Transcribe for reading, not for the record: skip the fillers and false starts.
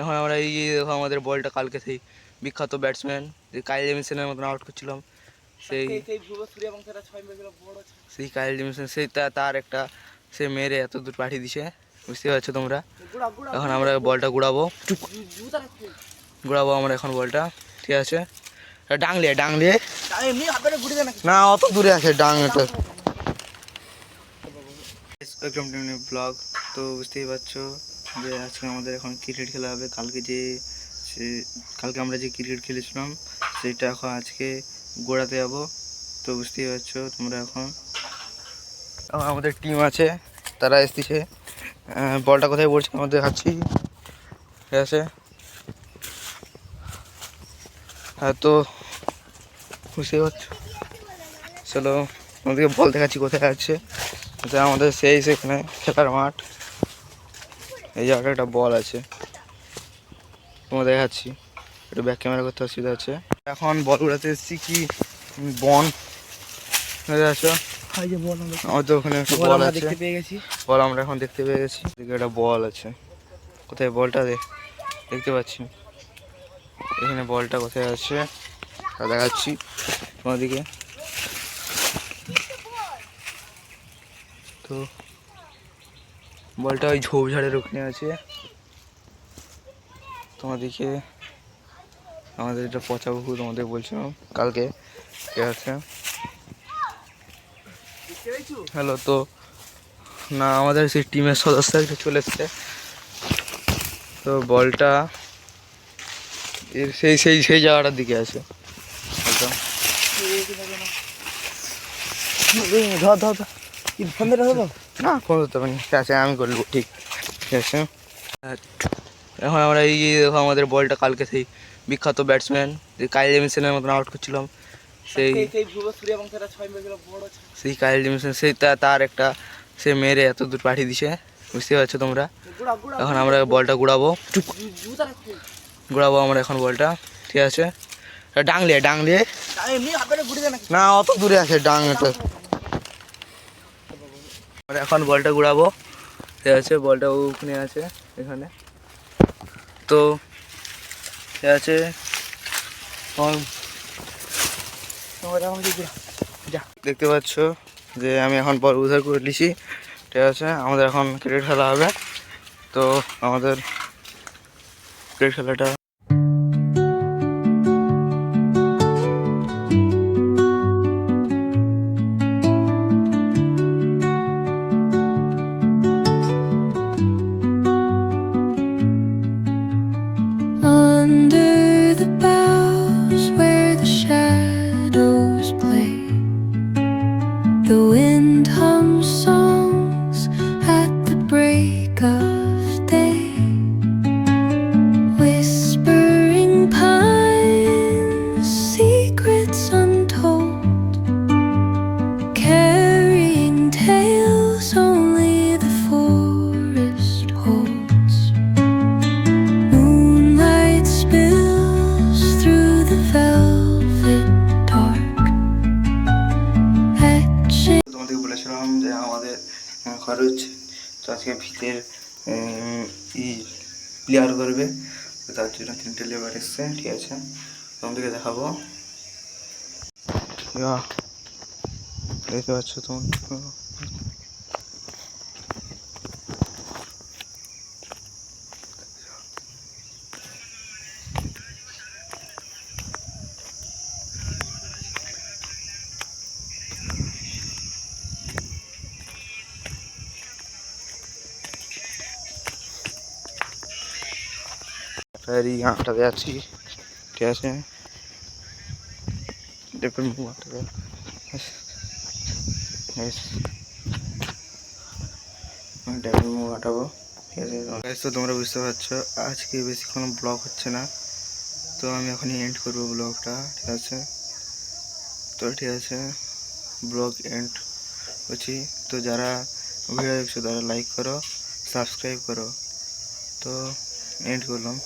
এখন আমরা এই যে দেখো আমাদের বলটা কালকে সেই বিখ্যাত ব্যাটসম্যান যে কাইল জেমিসনের মতন আউট করছিলাম, সেই সেই কাইল জেমিসন সেই তার একটা সে মেরে এত দূর পাঠিয়ে দিছে, বুঝতে পারছো তোমরা। এখন আমরা বলটা গুড়াবো আমরা এখন বলটা, ঠিক আছে। ডাংলিয়ে না অত দূরে আছে ডাংটা। Welcome to new blog. তো বুঝতেই পারছো যে আজকে আমাদের এখন ক্রিকেট খেলা হবে। কালকে আমরা যে ক্রিকেট খেলেছিলাম সেটা এখন আজকে গোড়াতে যাবো। তো বুঝতেই পারছো তোমরা। এখন আমাদের টিম আছে, তারা এসেছে। বলটা কোথায় পড়ছে আমাদের দেখাচ্ছি, ঠিক আছে। হ্যাঁ, তো বুঝতেই পারছো। চলো আমাদেরকে বল দেখাচ্ছি কোথায় আছে। আমাদের সেখানে খেলার মাঠ, এই জায়গাটা একটা বল আছে, তোমার দেখাচ্ছি। একটু ব্যাক ক্যামেরা করতে অসুবিধা আছে। এখন বল উড়াতে এসেছি কি বন আছো, আমাদের ওখানে একটা বল আছে, দেখতে পেয়ে গেছি। বল আমরা এখন দেখতে পেয়ে গেছি, একটা বল আছে। কোথায় বলটা দেখতে পাচ্ছি, এখানে বলটা কোথায় আছে তা দেখাচ্ছি তোমাদেরকে। তো বলটা ওই ঝোপঝাড়ের ওখানে আছে তোমাদেরকে। আমাদের এটা পচা পুকুর তোমাদের বলছিলাম কালকে, ঠিক আছে। হ্যালো, তো না আমাদের সেই টিমের সদস্য একটা চলে এসছে। তো বলটা সেই সেই সেই জায়গাটার দিকে আছে একদম। না ফোন ধরতে পারিনি, ঠিক আছে আমি করবো, ঠিক আছে। এখন আমরা এই যে দেখো আমাদের বলটা কালকে সেই বিখ্যাত ব্যাটসম্যান যে কাইল জেমিসনের মতন আউট করছিলাম, সেই সেই কাইল জেমিসন সেই তার একটা সে মেরে এত দূর পাঠিয়ে দিছে, বুঝতে পারছো তোমরা। এখন আমরা বলটা গুড়াবো আমরা এখন বলটা, ঠিক আছে। ডাংলিয়ে না অত দূরে আছে ডাংটা। আমরা এখন বলটা গুড়াবো, ঠিক আছে। বলটা ওখানে আছে এখানে। তো ঠিক আছে, দেখতে পাচ্ছ যে আমি এখন বল উদ্ধার করে নিছি, ঠিক আছে। আমাদের এখন ক্রিকেট খেলা হবে। তো আমাদের ক্রিকেট খেলাটা The wind hums songs at the break of day, whispering pines, secrets untold, carrying tales only the forest holds. Moonlight spills through the velvet dark. বলেছিলাম যে আমাদের খরচ তো আজকে ভিতের ক্লিয়ার করবে, তার জন্য 3টে লেবার এসছে, ঠিক আছে। তোমাদেরকে দেখাবো, দেখতে পাচ্ছ তোমার। আটাতে আছি, ঠিক আছে। দেখুন আটাবো, ঠিক আছে। তো তোমরা বুঝতে পারছো আজকে বেশিক্ষণ ব্লগ হচ্ছে না, তো আমি এখনই এন্ড করবো ব্লগটা, ঠিক আছে। তো ঠিক আছে, ব্লগ এন্ড করছি। তো যারা ভিডিও দেখছো তারা লাইক করো, সাবস্ক্রাইব করো। তো এন্ড করলাম।